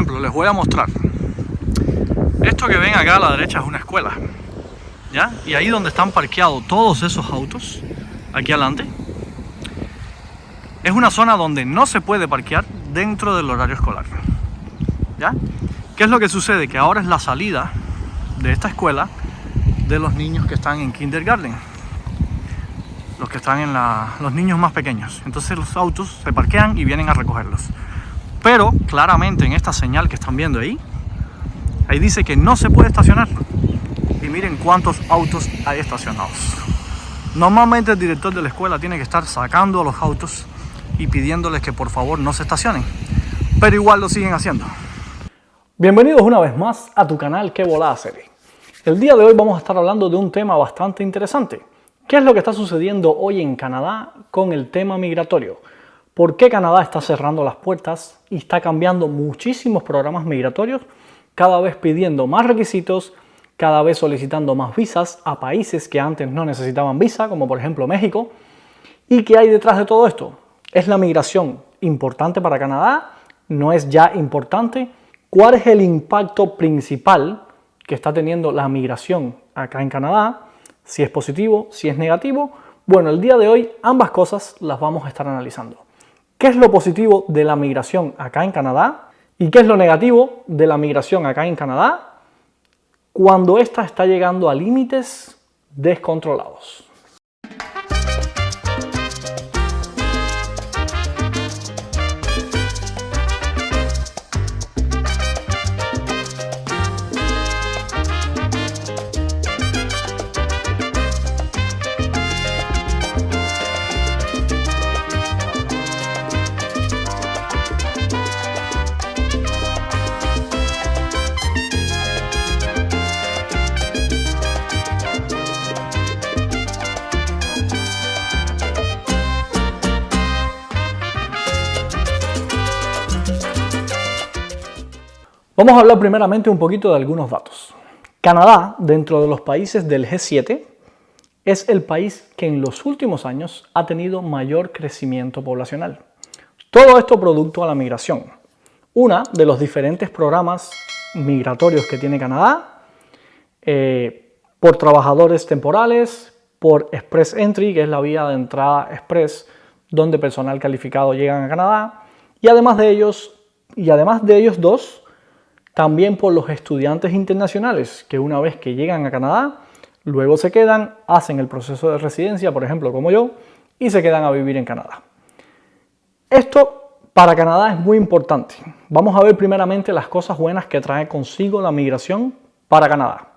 ejemplo, les voy a mostrar. Esto que ven acá a la derecha es una escuela, ¿ya? Y ahí donde están parqueados todos esos autos, aquí adelante, es una zona donde no se puede parquear dentro del horario escolar, ¿ya? ¿Qué es lo que sucede? Que ahora es la salida de esta escuela de los niños que están en kindergarten, los que están en los niños más pequeños. Entonces los autos se parquean y vienen a recogerlos. Pero claramente en esta señal que están viendo ahí dice que no se puede estacionar. Y miren cuántos autos hay estacionados. Normalmente el director de la escuela tiene que estar sacando a los autos y pidiéndoles que por favor no se estacionen, pero igual lo siguen haciendo. Bienvenidos una vez más a tu canal Qué Volada Serie. El día de hoy vamos a estar hablando de un tema bastante interesante. ¿Qué es lo que está sucediendo hoy en Canadá con el tema migratorio? ¿Por qué Canadá está cerrando las puertas y está cambiando muchísimos programas migratorios, cada vez pidiendo más requisitos, cada vez solicitando más visas a países que antes no necesitaban visa, como por ejemplo México? ¿Y qué hay detrás de todo esto? ¿Es la migración importante para Canadá? ¿No es ya importante? ¿Cuál es el impacto principal que está teniendo la migración acá en Canadá? Si es positivo, si es negativo. Bueno, el día de hoy ambas cosas las vamos a estar analizando. ¿Qué es lo positivo de la migración acá en Canadá? ¿Y qué es lo negativo de la migración acá en Canadá cuando ésta está llegando a límites descontrolados? Vamos a hablar primeramente un poquito de algunos datos. Canadá, dentro de los países del G7, es el país que en los últimos años ha tenido mayor crecimiento poblacional. Todo esto producto a la migración. Uno de los diferentes programas migratorios que tiene Canadá, por trabajadores temporales, por Express Entry, que es la vía de entrada express, donde personal calificado llegan a Canadá, y además de ellos dos, también por los estudiantes internacionales que una vez que llegan a Canadá, luego se quedan, hacen el proceso de residencia, por ejemplo como yo, y se quedan a vivir en Canadá. Esto para Canadá es muy importante. Vamos a ver primeramente las cosas buenas que trae consigo la migración para Canadá.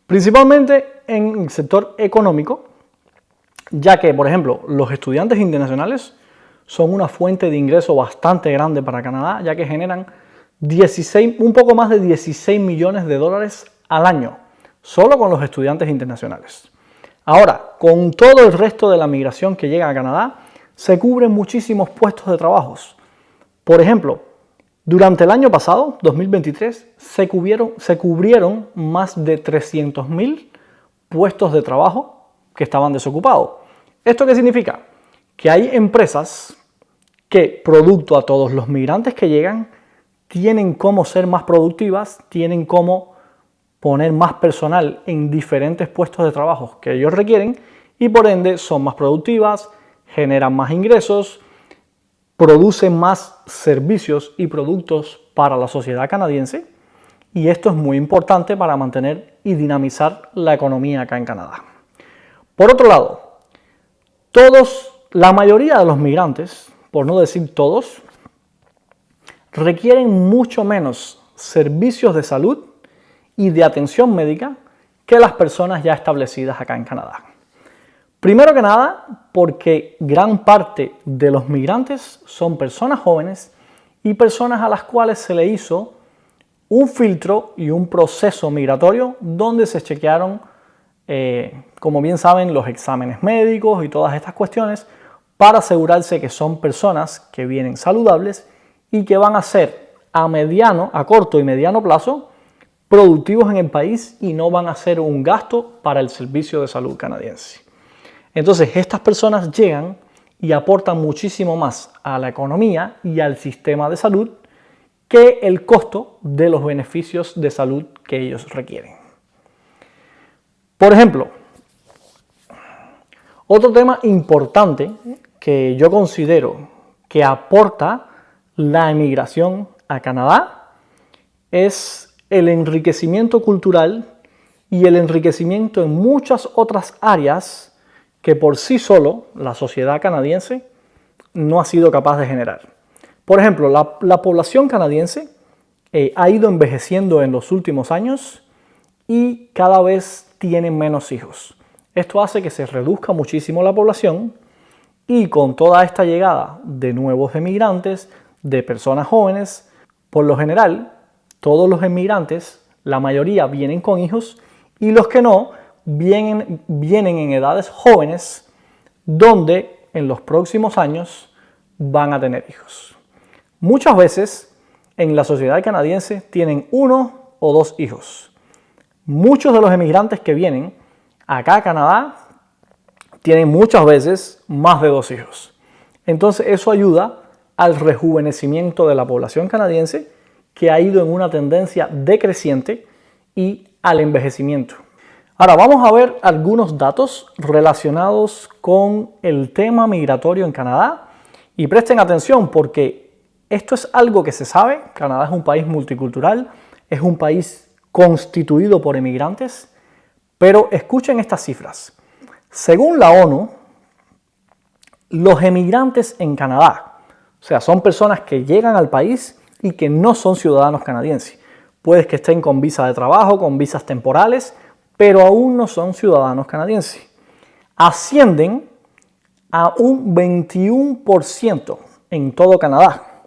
Principalmente en el sector económico, ya que, por ejemplo, los estudiantes internacionales son una fuente de ingreso bastante grande para Canadá, ya que generan un poco más de 16 millones de dólares al año, solo con los estudiantes internacionales. Ahora, con todo el resto de la migración que llega a Canadá, se cubren muchísimos puestos de trabajo. Por ejemplo, durante el año pasado, 2023, se cubrieron más de 300,000 puestos de trabajo que estaban desocupados. ¿Esto qué significa? Que hay empresas que, producto a todos los migrantes que llegan, tienen cómo ser más productivas, tienen cómo poner más personal en diferentes puestos de trabajo que ellos requieren y por ende son más productivas, generan más ingresos, producen más servicios y productos para la sociedad canadiense, y esto es muy importante para mantener y dinamizar la economía acá en Canadá. Por otro lado, la mayoría de los migrantes, por no decir todos, requieren mucho menos servicios de salud y de atención médica que las personas ya establecidas acá en Canadá. Primero que nada, porque gran parte de los migrantes son personas jóvenes y personas a las cuales se le hizo un filtro y un proceso migratorio donde se chequearon, como bien saben, los exámenes médicos y todas estas cuestiones para asegurarse que son personas que vienen saludables y que van a ser a corto y mediano plazo productivos en el país y no van a ser un gasto para el servicio de salud canadiense. Entonces estas personas llegan y aportan muchísimo más a la economía y al sistema de salud que el costo de los beneficios de salud que ellos requieren. Por ejemplo, otro tema importante que yo considero que aporta la emigración a Canadá es el enriquecimiento cultural y el enriquecimiento en muchas otras áreas que por sí solo la sociedad canadiense no ha sido capaz de generar. Por ejemplo, la población canadiense ha ido envejeciendo en los últimos años y cada vez tienen menos hijos. Esto hace que se reduzca muchísimo la población y con toda esta llegada de nuevos emigrantes, de personas jóvenes, por lo general, todos los emigrantes, la mayoría vienen con hijos y los que no, vienen en edades jóvenes donde en los próximos años van a tener hijos. Muchas veces en la sociedad canadiense tienen 1 o 2 hijos. Muchos de los emigrantes que vienen acá a Canadá tienen muchas veces más de 2 hijos. Entonces eso ayuda al rejuvenecimiento de la población canadiense, que ha ido en una tendencia decreciente, y al envejecimiento. Ahora vamos a ver algunos datos relacionados con el tema migratorio en Canadá y presten atención porque esto es algo que se sabe. Canadá es un país multicultural, es un país constituido por emigrantes, pero escuchen estas cifras. Según la ONU, los emigrantes en Canadá, o sea, son personas que llegan al país y que no son ciudadanos canadienses. Puede que estén con visa de trabajo, con visas temporales, pero aún no son ciudadanos canadienses. Ascienden a un 21% en todo Canadá.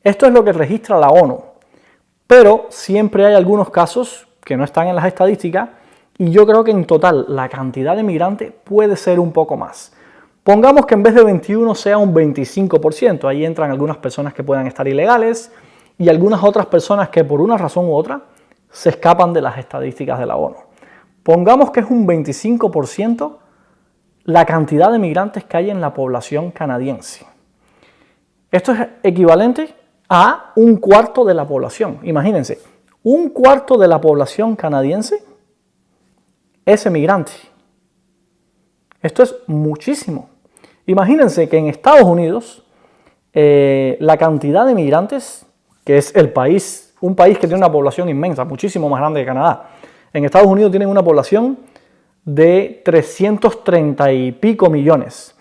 Esto es lo que registra la ONU. Pero siempre hay algunos casos que no están en las estadísticas y yo creo que en total la cantidad de migrantes puede ser un poco más. Pongamos que en vez de 21 sea un 25%. Ahí entran algunas personas que puedan estar ilegales y algunas otras personas que por una razón u otra se escapan de las estadísticas de la ONU. Pongamos que es un 25% la cantidad de migrantes que hay en la población canadiense. Esto es equivalente a un cuarto de la población. Imagínense, un cuarto de la población canadiense es emigrante. Esto es muchísimo. Imagínense que en Estados Unidos la cantidad de migrantes, que es un país que tiene una población inmensa, muchísimo más grande que Canadá. En Estados Unidos tienen una población de 330 y pico millones.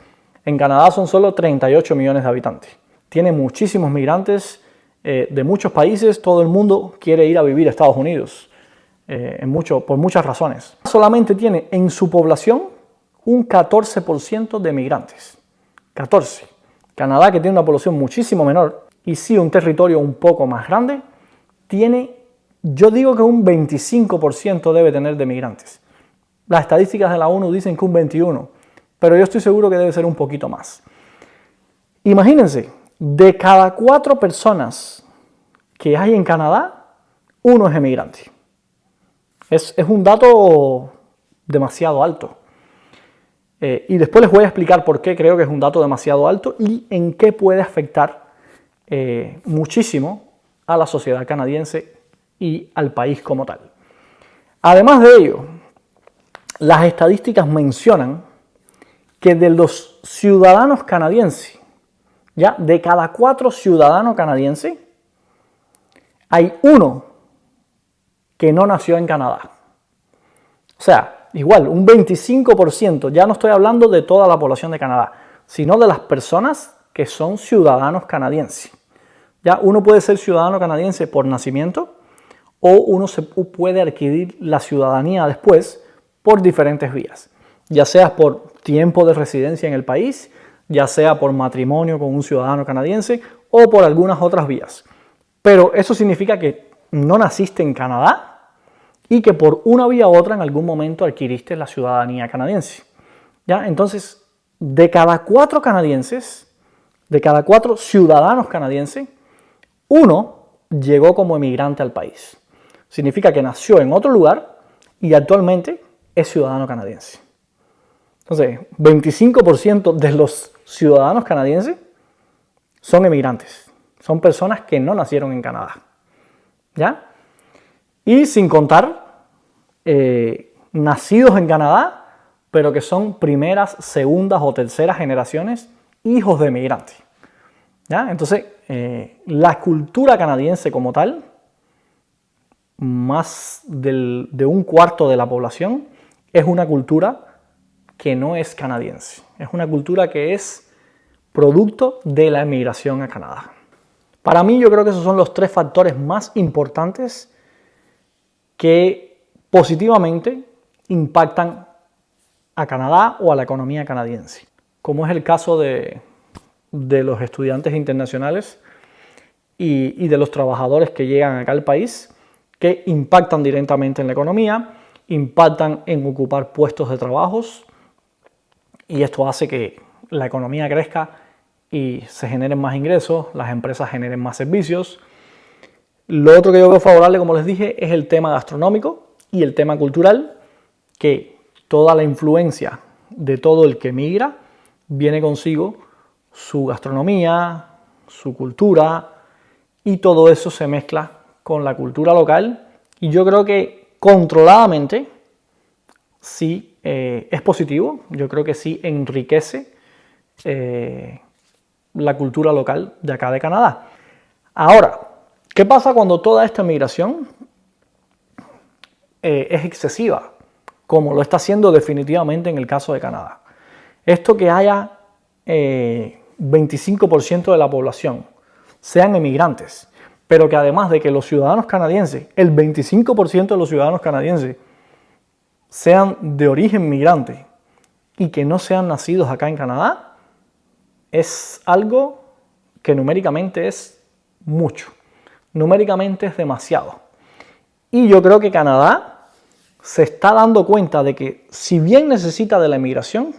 En Canadá son solo 38 millones de habitantes. Tiene muchísimos migrantes de muchos países. Todo el mundo quiere ir a vivir a Estados Unidos por muchas razones. Solamente tiene en su población un 14% de migrantes. 14. Canadá, que tiene una población muchísimo menor y sí un territorio un poco más grande, tiene, yo digo que un 25% debe tener de migrantes. Las estadísticas de la ONU dicen que un 21%, pero yo estoy seguro que debe ser un poquito más. Imagínense, de cada 4 personas que hay en Canadá, 1 es emigrante. Es un dato demasiado alto. Y después les voy a explicar por qué creo que es un dato demasiado alto y en qué puede afectar muchísimo a la sociedad canadiense y al país como tal. Además de ello, las estadísticas mencionan que de los ciudadanos canadienses, ya de cada 4 ciudadanos canadienses, hay 1 que no nació en Canadá. O sea, igual, un 25%, ya no estoy hablando de toda la población de Canadá, sino de las personas que son ciudadanos canadienses. Ya uno puede ser ciudadano canadiense por nacimiento o uno puede adquirir la ciudadanía después por diferentes vías, ya sea por tiempo de residencia en el país, ya sea por matrimonio con un ciudadano canadiense o por algunas otras vías. Pero eso significa que no naciste en Canadá y que por una vía u otra en algún momento adquiriste la ciudadanía canadiense. ¿Ya? Entonces, de cada 4 canadienses, de cada 4 ciudadanos canadienses, 1 llegó como emigrante al país. Significa que nació en otro lugar y actualmente es ciudadano canadiense. Entonces, 25% de los ciudadanos canadienses son emigrantes. Son personas que no nacieron en Canadá, ¿ya? Y sin contar nacidos en Canadá, pero que son primeras, segundas o terceras generaciones, hijos de migrantes, ¿ya? Entonces, la cultura canadiense como tal, más de un cuarto de la población, es una cultura que no es canadiense. Es una cultura que es producto de la emigración a Canadá. Para mí, yo creo que esos son los 3 factores más importantes que positivamente impactan a Canadá o a la economía canadiense, como es el caso de los estudiantes internacionales y de los trabajadores que llegan acá al país, que impactan directamente en la economía, impactan en ocupar puestos de trabajos, y esto hace que la economía crezca y se generen más ingresos, las empresas generen más servicios. Lo otro que yo veo favorable, como les dije, es el tema gastronómico y el tema cultural, que toda la influencia de todo el que migra viene consigo su gastronomía, su cultura, y todo eso se mezcla con la cultura local, y yo creo que controladamente sí es positivo. Yo creo que sí enriquece la cultura local de acá de Canadá. Ahora, ¿qué pasa cuando toda esta migración es excesiva? Como lo está haciendo definitivamente en el caso de Canadá. Esto que haya 25% de la población sean emigrantes, pero que además de que los ciudadanos canadienses, el 25% de los ciudadanos canadienses sean de origen migrante y que no sean nacidos acá en Canadá, es algo que numéricamente es mucho. Numéricamente es demasiado. Y yo creo que Canadá se está dando cuenta de que, si bien necesita de la inmigración,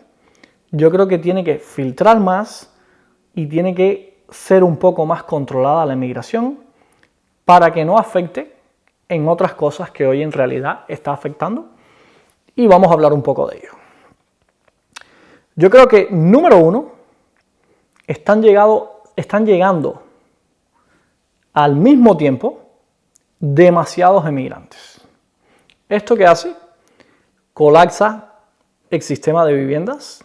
yo creo que tiene que filtrar más y tiene que ser un poco más controlada la inmigración para que no afecte en otras cosas que hoy en realidad está afectando. Y vamos a hablar un poco de ello. Yo creo que, número 1, están llegando al mismo tiempo demasiados emigrantes. ¿Esto qué hace? Colapsa el sistema de viviendas,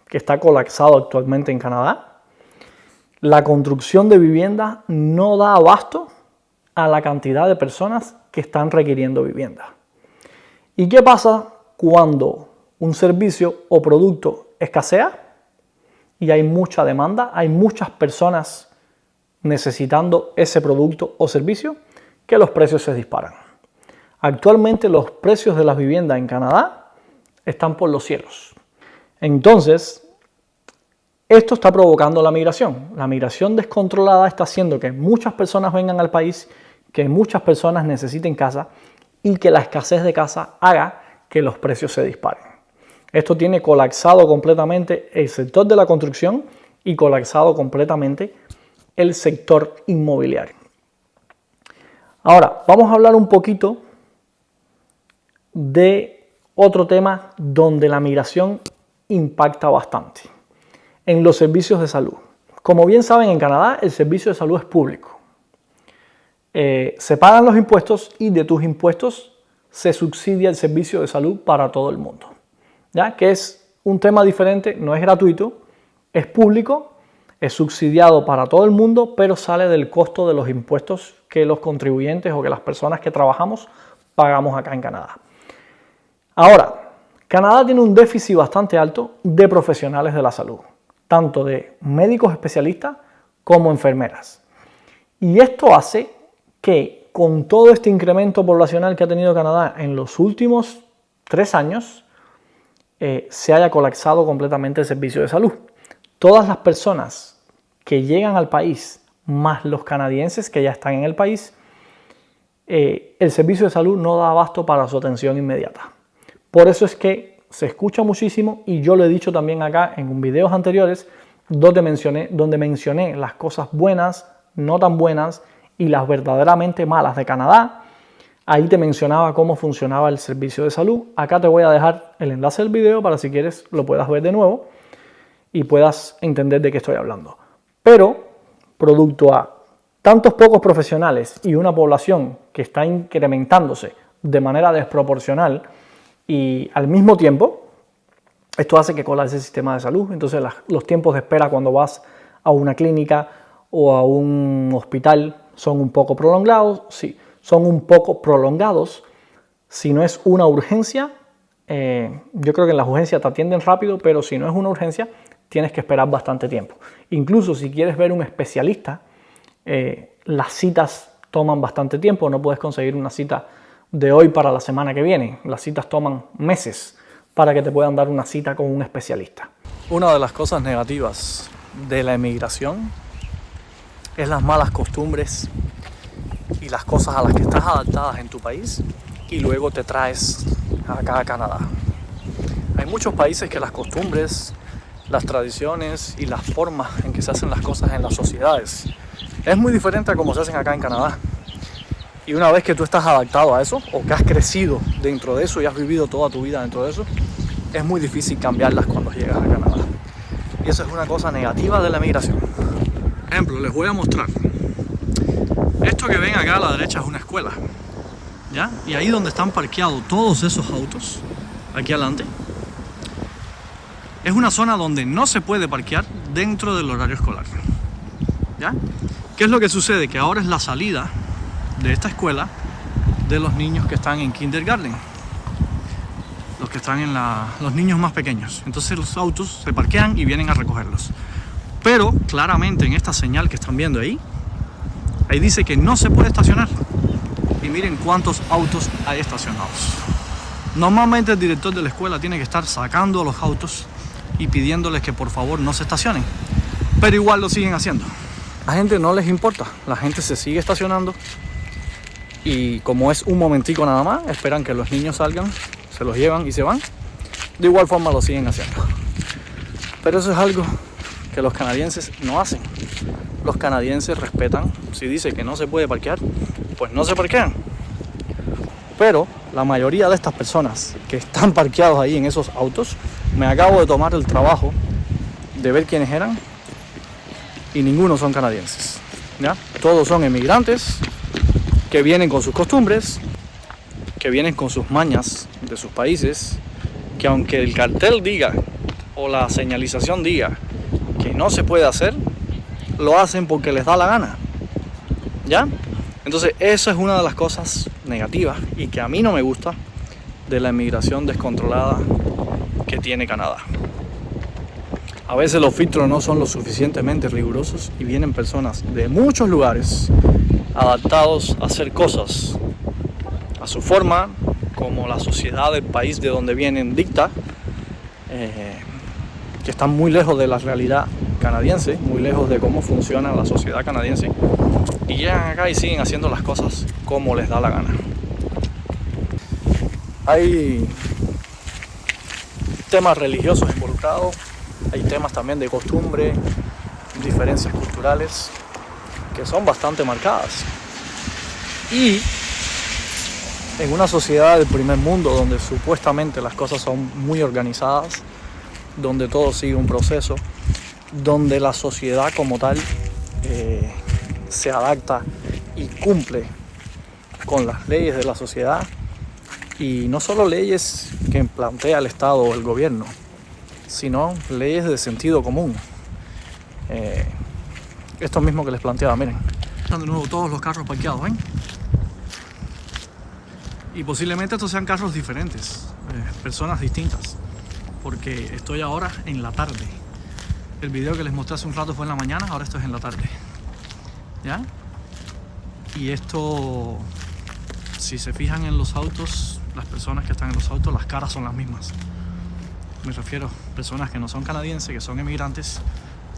que está colapsado actualmente en Canadá. La construcción de viviendas no da abasto a la cantidad de personas que están requiriendo vivienda. ¿Y qué pasa cuando un servicio o producto escasea y hay mucha demanda, hay muchas personas necesitando ese producto o servicio? Que los precios se disparan. Actualmente los precios de las viviendas en Canadá están por los cielos. Entonces, esto está provocando la migración. La migración descontrolada está haciendo que muchas personas vengan al país, que muchas personas necesiten casa y que la escasez de casa haga que los precios se disparen. Esto tiene colapsado completamente el sector de la construcción y colapsado completamente el sector inmobiliario. Ahora, vamos a hablar un poquito de otro tema donde la migración impacta bastante, en los servicios de salud. Como bien saben, en Canadá el servicio de salud es público. Se pagan los impuestos y de tus impuestos se subsidia el servicio de salud para todo el mundo, ¿ya? Que es un tema diferente, no es gratuito, es público, es subsidiado para todo el mundo, pero sale del costo de los impuestos que los contribuyentes o que las personas que trabajamos pagamos acá en Canadá. Ahora, Canadá tiene un déficit bastante alto de profesionales de la salud, tanto de médicos especialistas como enfermeras. Y esto hace que, con todo este incremento poblacional que ha tenido Canadá en los últimos 3 años, se haya colapsado completamente el servicio de salud. Todas las personas que llegan al país, más los canadienses que ya están en el país, el servicio de salud no da abasto para su atención inmediata. Por eso es que se escucha muchísimo, y yo lo he dicho también acá en videos anteriores donde mencioné las cosas buenas, no tan buenas y las verdaderamente malas de Canadá. Ahí te mencionaba cómo funcionaba el servicio de salud. Acá te voy a dejar el enlace del video para, si quieres, lo puedas ver de nuevo y puedas entender de qué estoy hablando. Pero, producto a tantos pocos profesionales y una población que está incrementándose de manera desproporcional y al mismo tiempo, esto hace que colapse el sistema de salud. Entonces los tiempos de espera cuando vas a una clínica o a un hospital son un poco prolongados. Sí, son un poco prolongados. Si no es una urgencia, yo creo que en las urgencias te atienden rápido, pero si no es una urgencia, tienes que esperar bastante tiempo. Incluso si quieres ver un especialista, las citas toman bastante tiempo. No puedes conseguir una cita de hoy para la semana que viene. Las citas toman meses para que te puedan dar una cita con un especialista. Una de las cosas negativas de la emigración es las malas costumbres y las cosas a las que estás adaptadas en tu país y luego te traes acá a Canadá. Hay muchos países que las costumbres, las tradiciones y las formas en que se hacen las cosas en las sociedades es muy diferente a cómo se hacen acá en Canadá. Y una vez que tú estás adaptado a eso, o que has crecido dentro de eso y has vivido toda tu vida dentro de eso, es muy difícil cambiarlas cuando llegas a Canadá. Y eso es una cosa negativa de la migración. Ejemplo, les voy a mostrar. Esto que ven acá a la derecha es una escuela, ¿ya? Y ahí donde están parqueados todos esos autos, aquí adelante, es una zona donde no se puede parquear dentro del horario escolar, ¿ya? ¿Qué es lo que sucede? Que ahora es la salida de esta escuela de los niños que están en kindergarten, los que están los niños más pequeños. Entonces los autos se parquean y vienen a recogerlos. Pero claramente en esta señal que están viendo ahí dice que no se puede estacionar. Y miren cuántos autos hay estacionados. Normalmente el director de la escuela tiene que estar sacando los autos y pidiéndoles que por favor no se estacionen, pero igual lo siguen haciendo. A la gente no les importa, la gente se sigue estacionando y como es un momentico nada más, esperan que los niños salgan, se los llevan y se van. De igual forma lo siguen haciendo. Pero eso es algo que los canadienses no hacen. Los canadienses respetan, si dice que no se puede parquear, pues no se parquean. Pero la mayoría de estas personas que están parqueados ahí en esos autos, me acabo de tomar el trabajo de ver quiénes eran y ninguno son canadienses, ¿ya? Todos son emigrantes que vienen con sus costumbres, que vienen con sus mañas de sus países, que aunque el cartel diga o la señalización diga que no se puede hacer, lo hacen porque les da la gana, ¿ya? Entonces esa es una de las cosas negativas y que a mí no me gusta de la inmigración descontrolada que tiene Canadá. A veces los filtros no son lo suficientemente rigurosos y vienen personas de muchos lugares adaptados a hacer cosas a su forma, como la sociedad del país de donde vienen dicta, que están muy lejos de la realidad canadiense, muy lejos de cómo funciona la sociedad canadiense, y llegan acá y siguen haciendo las cosas como les da la gana. Hay temas religiosos involucrados, hay temas también de costumbre, diferencias culturales que son bastante marcadas. Y en una sociedad del primer mundo donde supuestamente las cosas son muy organizadas, donde todo sigue un proceso, donde la sociedad como tal se adapta y cumple con las leyes de la sociedad, y no solo leyes que plantea el Estado o el gobierno, sino leyes de sentido común. Esto mismo que les planteaba, miren, están de nuevo todos los carros parqueados, ¿ven? Y posiblemente estos sean carros diferentes, personas distintas, porque estoy ahora en la tarde. El video que les mostré hace un rato fue en la mañana, ahora esto es en la tarde, ¿ya? Y esto, si se fijan en los autos, las personas que están en los autos, las caras son las mismas. Me refiero a personas que no son canadienses, que son emigrantes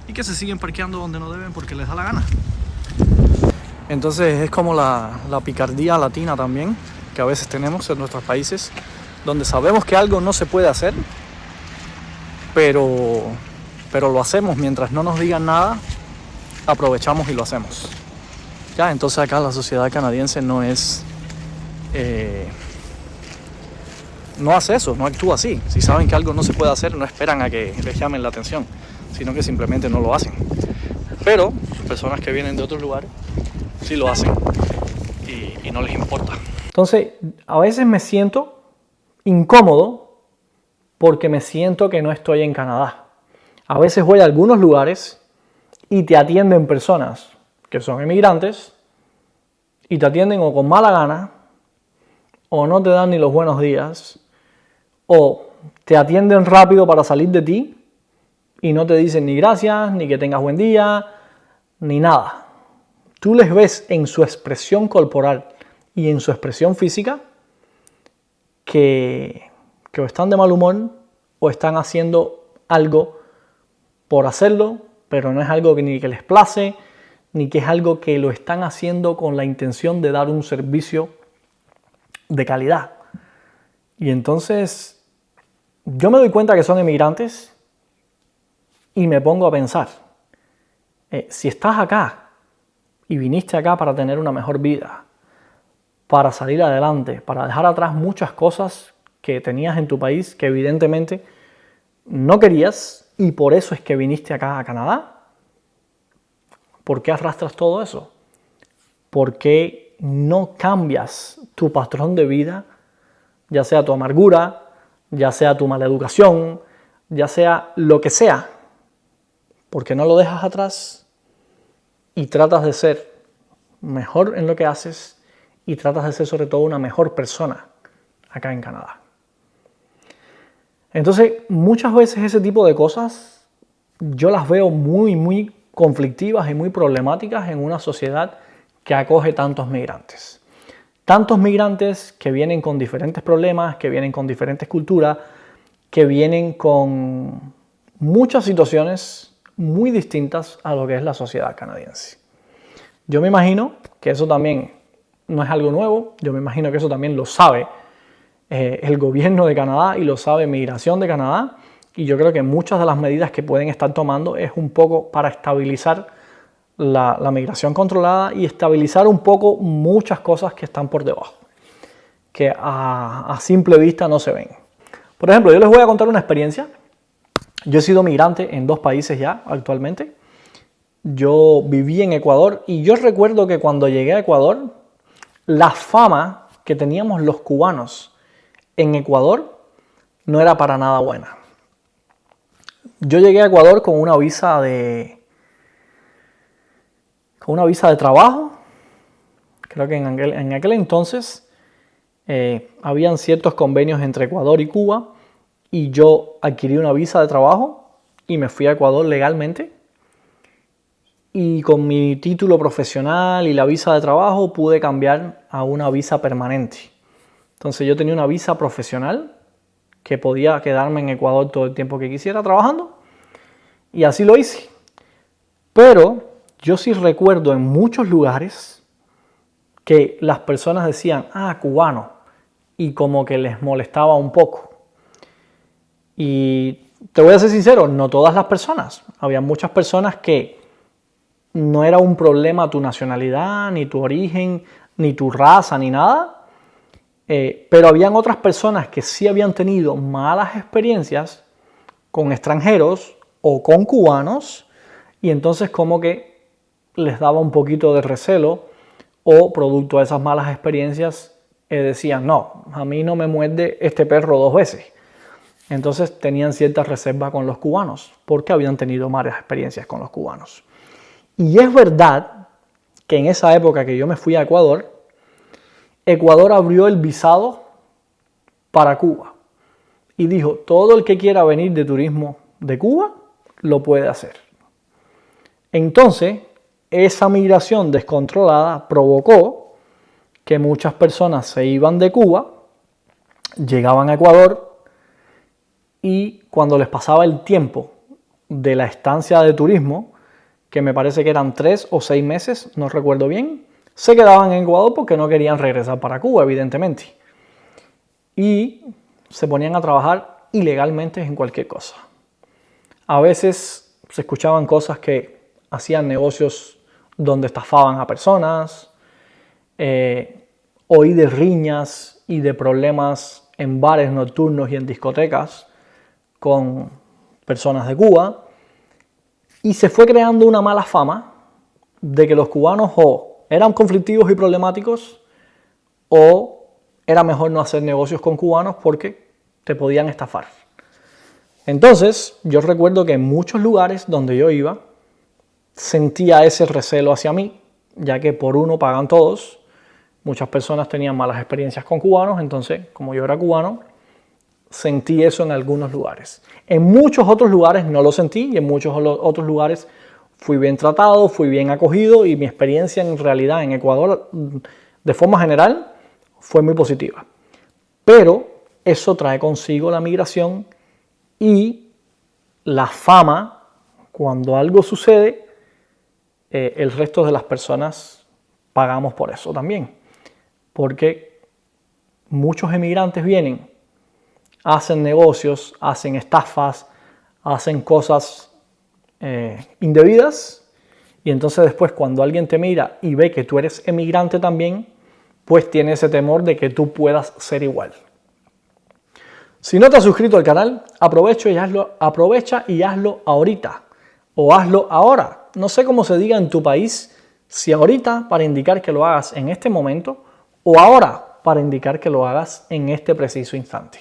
y que se siguen parqueando donde no deben porque les da la gana. Entonces es como la picardía latina también, que a veces tenemos en nuestros países, donde sabemos que algo no se puede hacer, pero lo hacemos mientras no nos digan nada, aprovechamos y lo hacemos. Ya, entonces acá la sociedad canadiense no es... no hace eso, no actúa así. Si saben que algo no se puede hacer, no esperan a que les llamen la atención, sino que simplemente no lo hacen. Pero personas que vienen de otros lugares sí lo hacen y no les importa. Entonces, a veces me siento incómodo porque me siento que no estoy en Canadá. A veces voy a algunos lugares y te atienden personas que son emigrantes y te atienden o con mala gana, o no te dan ni los buenos días, o te atienden rápido para salir de ti y no te dicen ni gracias, ni que tengas buen día, ni nada. Tú les ves en su expresión corporal y en su expresión física que o están de mal humor o están haciendo algo por hacerlo, pero no es algo que ni que les place, ni que es algo que lo están haciendo con la intención de dar un servicio de calidad. Y entonces yo me doy cuenta que son emigrantes y me pongo a pensar, si estás acá y viniste acá para tener una mejor vida, para salir adelante, para dejar atrás muchas cosas que tenías en tu país que evidentemente no querías y por eso es que viniste acá a Canadá, ¿por qué arrastras todo eso? ¿Por qué no cambias tu patrón de vida, ya sea tu amargura, ya sea tu mala educación, ya sea lo que sea? ¿Por qué no lo dejas atrás y tratas de ser mejor en lo que haces y tratas de ser sobre todo una mejor persona acá en Canadá? Entonces, muchas veces ese tipo de cosas yo las veo muy conflictivas y muy problemáticas en una sociedad que acoge tantos migrantes. Tantos migrantes que vienen con diferentes problemas, que vienen con diferentes culturas, que vienen con muchas situaciones muy distintas a lo que es la sociedad canadiense. Yo me imagino que eso también no es algo nuevo, yo me imagino que eso también lo sabe el gobierno de Canadá y lo sabe Migración de Canadá, y yo creo que muchas de las medidas que pueden estar tomando es un poco para estabilizar la migración controlada y estabilizar un poco muchas cosas que están por debajo, que a simple vista no se ven. Por ejemplo, yo les voy a contar una experiencia. Yo he sido migrante en 2 países ya actualmente. Yo viví en Ecuador y yo recuerdo que cuando llegué a Ecuador, la fama que teníamos los cubanos en Ecuador no era para nada buena. Yo llegué a Ecuador con una visa de trabajo. Creo que en aquel entonces habían ciertos convenios entre Ecuador y Cuba y yo adquirí una visa de trabajo y me fui a Ecuador legalmente. Y con mi título profesional y la visa de trabajo pude cambiar a una visa permanente. Entonces yo tenía una visa profesional que podía quedarme en Ecuador todo el tiempo que quisiera trabajando y así lo hice. Pero yo sí recuerdo en muchos lugares que las personas decían, cubano, y como que les molestaba un poco. Y te voy a ser sincero, no todas las personas. Había muchas personas que no era un problema tu nacionalidad, ni tu origen, ni tu raza, ni nada. Pero habían otras personas que sí habían tenido malas experiencias con extranjeros o con cubanos y entonces como que les daba un poquito de recelo o producto de esas malas experiencias decían, no, a mí no me muerde este perro 2 veces. Entonces tenían cierta reserva con los cubanos porque habían tenido malas experiencias con los cubanos. Y es verdad que en esa época que yo me fui a Ecuador, Ecuador abrió el visado para Cuba y dijo, todo el que quiera venir de turismo de Cuba, lo puede hacer. Entonces, esa migración descontrolada provocó que muchas personas se iban de Cuba, llegaban a Ecuador y cuando les pasaba el tiempo de la estancia de turismo, que me parece que eran 3 o 6 meses, no recuerdo bien, se quedaban en Ecuador porque no querían regresar para Cuba, evidentemente. Y se ponían a trabajar ilegalmente en cualquier cosa. A veces se escuchaban cosas que hacían negocios donde estafaban a personas. Oí de riñas y de problemas en bares nocturnos y en discotecas con personas de Cuba. Y se fue creando una mala fama de que los cubanos o eran conflictivos y problemáticos o era mejor no hacer negocios con cubanos porque te podían estafar. Entonces, yo recuerdo que en muchos lugares donde yo iba, sentía ese recelo hacia mí, ya que por uno pagan todos. Muchas personas tenían malas experiencias con cubanos, entonces, como yo era cubano, sentí eso en algunos lugares. En muchos otros lugares no lo sentí y en muchos otros lugares fui bien tratado, fui bien acogido y mi experiencia en realidad en Ecuador, de forma general, fue muy positiva. Pero eso trae consigo la migración y la fama. Cuando algo sucede, el resto de las personas pagamos por eso también. Porque muchos emigrantes vienen, hacen negocios, hacen estafas, hacen cosas indebidas y entonces después cuando alguien te mira y ve que tú eres emigrante también, pues tiene ese temor de que tú puedas ser igual. Si no te has suscrito al canal, aprovecha y hazlo ahorita o hazlo ahora. No sé cómo se diga en tu país, si ahorita para indicar que lo hagas en este momento o ahora para indicar que lo hagas en este preciso instante.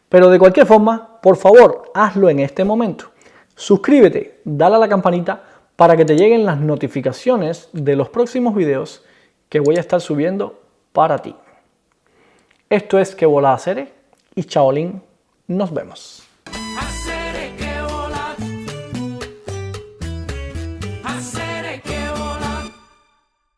Pero de cualquier forma, por favor, hazlo en este momento. Suscríbete, dale a la campanita para que te lleguen las notificaciones de los próximos videos que voy a estar subiendo para ti. Esto es Que Volá Hacer y Chaolín, nos vemos.